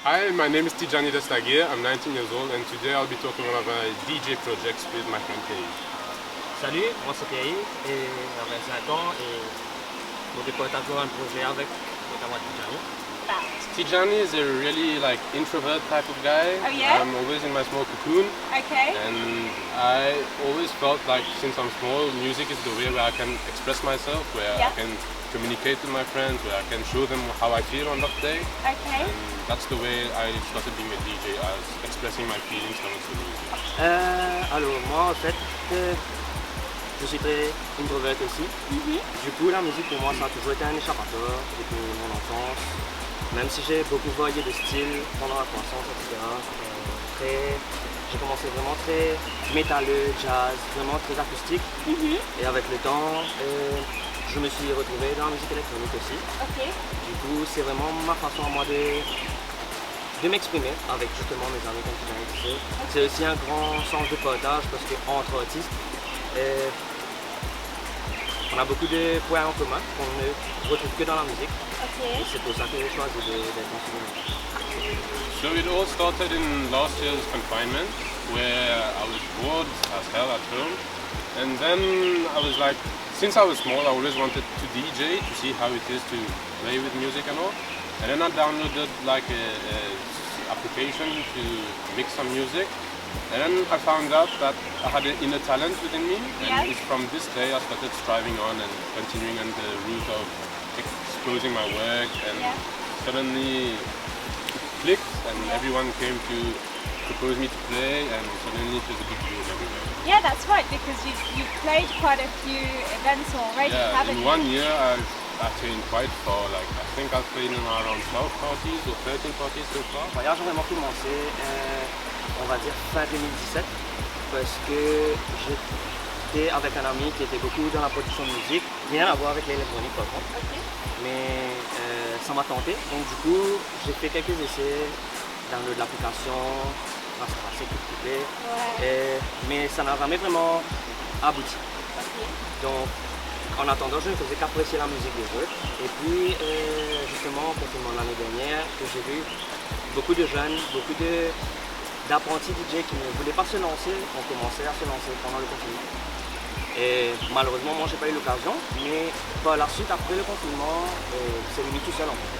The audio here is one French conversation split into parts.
Hi, my name is Tijani Destagir. I'm 19 years old and today I'll be talking about my DJ projects with my friend Pierre. Salut, moi c'est Pierre et j'ai 25 ans et je partage un projet avec notamment Tijani. Tijani is a really introvert type of guy. Oh yeah? I'm always in my small cocoon. Okay. And I always felt like since I'm small, music is the way where I can express myself, where I can communicate with my friends, where I can show them how I feel on that day. Okay. And that's the way I started being a DJ, as expressing my feelings towards the music. Alors moi en fait, je suis très introvert aussi. Du coup la musique pour moi ça a toujours été un échappatoire depuis mon enfance. Même si j'ai beaucoup voyagé de style pendant la croissance, etc. J'ai commencé vraiment très métalleux, jazz, vraiment très acoustique. Et avec le temps, je me suis retrouvé dans la musique électronique aussi. Okay. Du coup, c'est vraiment ma façon à moi de m'exprimer avec justement mes amis comme tu viens de dire. C'est aussi un grand sens de partage parce qu'entre artistes, on a beaucoup de points en commun qu'on ne retrouve que dans la musique. Okay. Et c'est pour ça que j'ai choisi d'être instrument. So it all started in last year's confinement, where I was bored as hell at home. And then I was like, since I was small, I always wanted to DJ to see how it is to play with music and all. And then I downloaded a application to mix some music. And then I found out that I had an inner talent within me. And it's from this day I started striving on and continuing on the route of exposing my work. And suddenly it clicked and everyone came to propose me to play, and suddenly it was a big deal everywhere. Yeah, that's right, because you've played quite a few events already, haven't in you? 1 year I've attained quite far. I think I've played in around 12 parties or 13 parties so far. Le voyage a vraiment commencé, on va dire fin 2017, parce que j'étais avec un ami qui était beaucoup dans la production de musique, rien à voir avec l'électronique par contre, mais ça m'a tenté. Donc du coup, j'ai fait quelques essais dans l'application, ça passait tout coupé, mais ça n'a jamais vraiment abouti. Donc en attendant, je ne faisais qu'apprécier la musique des autres. Et puis justement, au confinement l'année dernière, que j'ai vu beaucoup de jeunes, beaucoup d'apprentis DJ qui ne voulaient pas se lancer, ont commencé à se lancer pendant le confinement. Et malheureusement, moi, j'ai pas eu l'occasion, mais par la suite, après le confinement, c'est mis tout seul en fait.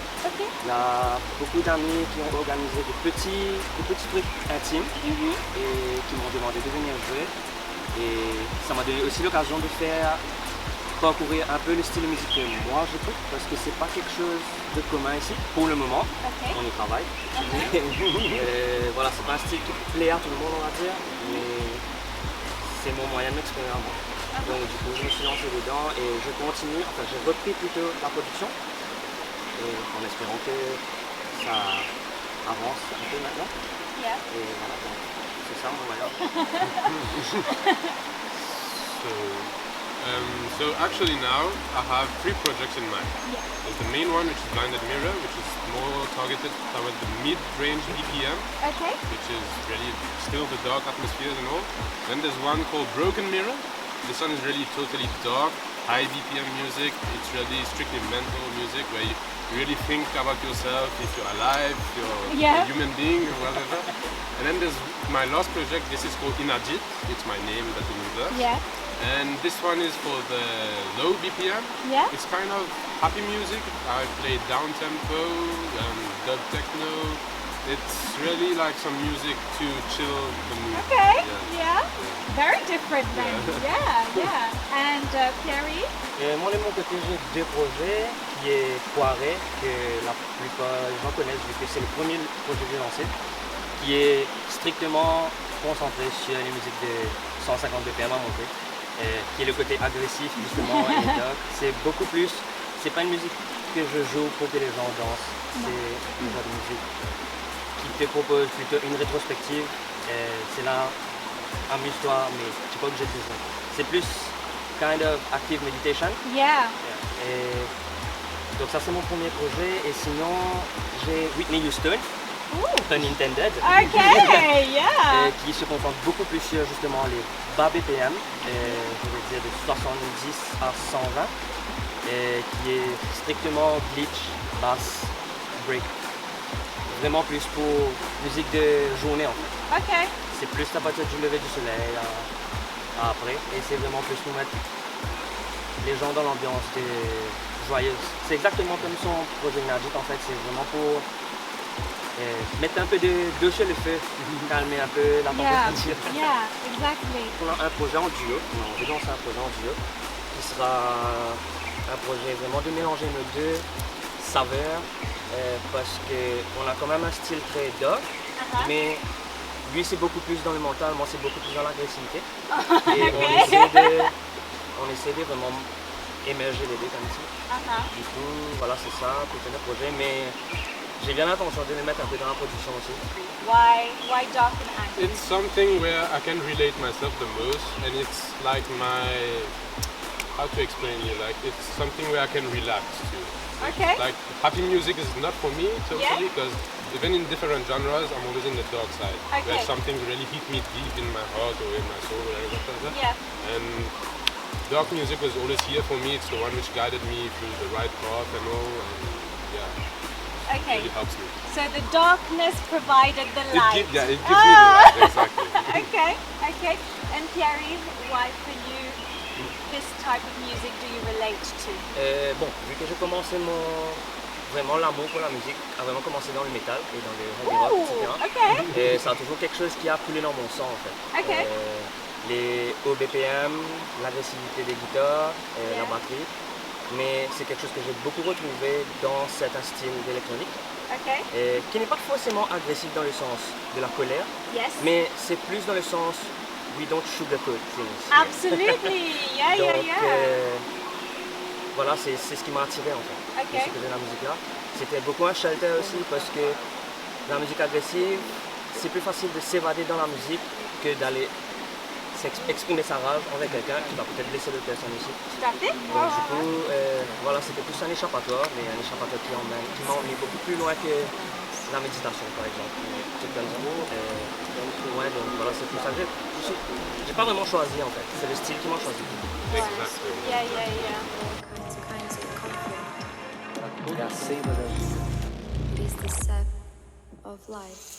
Il y a beaucoup d'amis qui ont organisé des petits trucs intimes et qui m'ont demandé de venir jouer. Et ça m'a donné aussi l'occasion de faire parcourir un peu le style de musique que moi j'écoute, parce que c'est pas quelque chose de commun ici pour le moment. On y travaille. Voilà, c'est pas un style qui plaît à tout le monde, on va dire, mais c'est mon moyen de m'exprimer à moi. Donc du coup je me suis lancé dedans et je continue, enfin j'ai repris plutôt la production en espérant que ça avance un peu maintenant. Et voilà, c'est ça mon voyage. So actually now I have 3 projects in mind. There's the main one, which is Blinded Mirror, which is more targeted towards the mid-range BPM, which is really still the dark atmospheres and all. Then there's one called Broken Mirror. This one is really totally dark, high BPM music. It's really strictly mental music where you really think about yourself, if you're alive, if you're a human being or whatever. And then there's my last project. This is called Inajit. It's my name that in reverse. And this one is for the low BPM. It's kind of happy music. I play down tempo, dub techno. It's really like some music to chill the mood. Very different then. And Pierre? Moi de mon côté, j'ai 2 projets qui est Poiré, que la plupart des gens connaissent vu que c'est le premier projet que j'ai lancé, qui est strictement concentré sur les musiques de 150 BPM à monter. Qui est le côté agressif justement et dark. C'est beaucoup plus, c'est pas une musique que je joue pour que les gens dansent, c'est une genre de musique qui te propose plutôt une rétrospective, c'est là, amuse-toi mais tu n'es pas obligé de jouer. C'est plus kind of active meditation. Et donc ça c'est mon premier projet, et sinon j'ai Whitney Houston. Pun intended. Qui se concentre beaucoup plus sur justement les bas BPM, je vais dire de 70 à 120, et qui est strictement glitch, bass, break. vraiment plus pour musique de journée en fait. Okay. C'est plus à partir du lever du soleil après et c'est vraiment plus pour mettre les gens dans l'ambiance joyeuse. C'est exactement comme son projet Energy en fait, c'est vraiment pour mettre un peu d'eau sur le feu, calmer un peu la température. Yeah, exactly. On a un projet en duo, on a envie de lancer un projet en duo qui sera un projet vraiment de mélanger nos deux saveurs parce qu'on a quand même un style très dark, mais lui c'est beaucoup plus dans le mental, moi c'est beaucoup plus dans l'agressivité. Et on essaie de vraiment émerger les deux comme ici. Du coup, voilà, c'est ça pour le projet, mais j'ai bien l'intention de les mettre un peu dans la production aussi. Why dark and angry? It's something where I can relate myself the most, and it's like how to explain it, like it's something where I can relax to. Okay. Like happy music is not for me totally, because even in different genres, I'm always in the dark side. Okay. Where something really hit me deep in my heart or in my soul or whatever like that. Yeah. And dark music was always here for me. It's the one which guided me through the right path and all. And yeah. Okay. It really helps me. So the darkness provided the light. It gives me the light, exactly. Okay. And Pierre-Yves, why for you this type of music do you relate to? Bon, vu que j'ai commencé vraiment l'amour pour la musique a vraiment commencé dans le métal et dans le heavy rock, etc. Et ça a toujours quelque chose qui a coulé dans mon sang en fait. Les hauts BPM, l'agressivité des guitares, la batterie. Mais c'est quelque chose que j'ai beaucoup retrouvé dans certains styles d'électronique, qui n'est pas forcément agressif dans le sens de la colère, mais c'est plus dans le sens we don't sugarcoat things. Absolutely, Donc, voilà, c'est ce qui m'a attiré en fait, de ce que de la musique là. C'était beaucoup un shelter aussi parce que la musique agressive, c'est plus facile de s'évader dans la musique que d'aller exprimer sa rage envers quelqu'un qui va peut-être blesser l'autre personne aussi. Tout à fait. Donc du coup, voilà, c'était plus un échappatoire, mais un échappatoire qui m'a emmené beaucoup plus loin que la méditation par exemple. Tout comme ça. Donc voilà, c'est pour ça que j'ai pas vraiment choisi en fait, c'est le style qui m'a choisi. Exactly. Yeah. É a seiva da vida. It is the sap of life.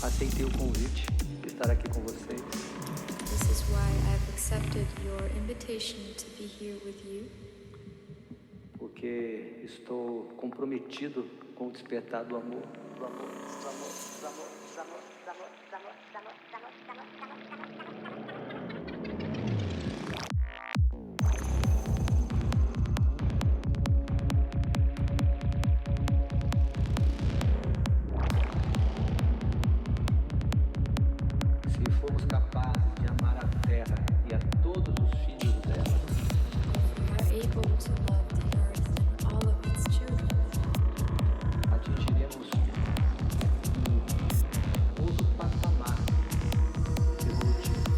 Aceitei o convite de estar aqui com vocês. This is why I've accepted your invitation to be here with you. Porque estou comprometido com o despertar do amor. Capazes de amar a terra e a todos os filhos dela. We are able to love the earth and all of its children. Atingiremos um outro patamar evolutivo.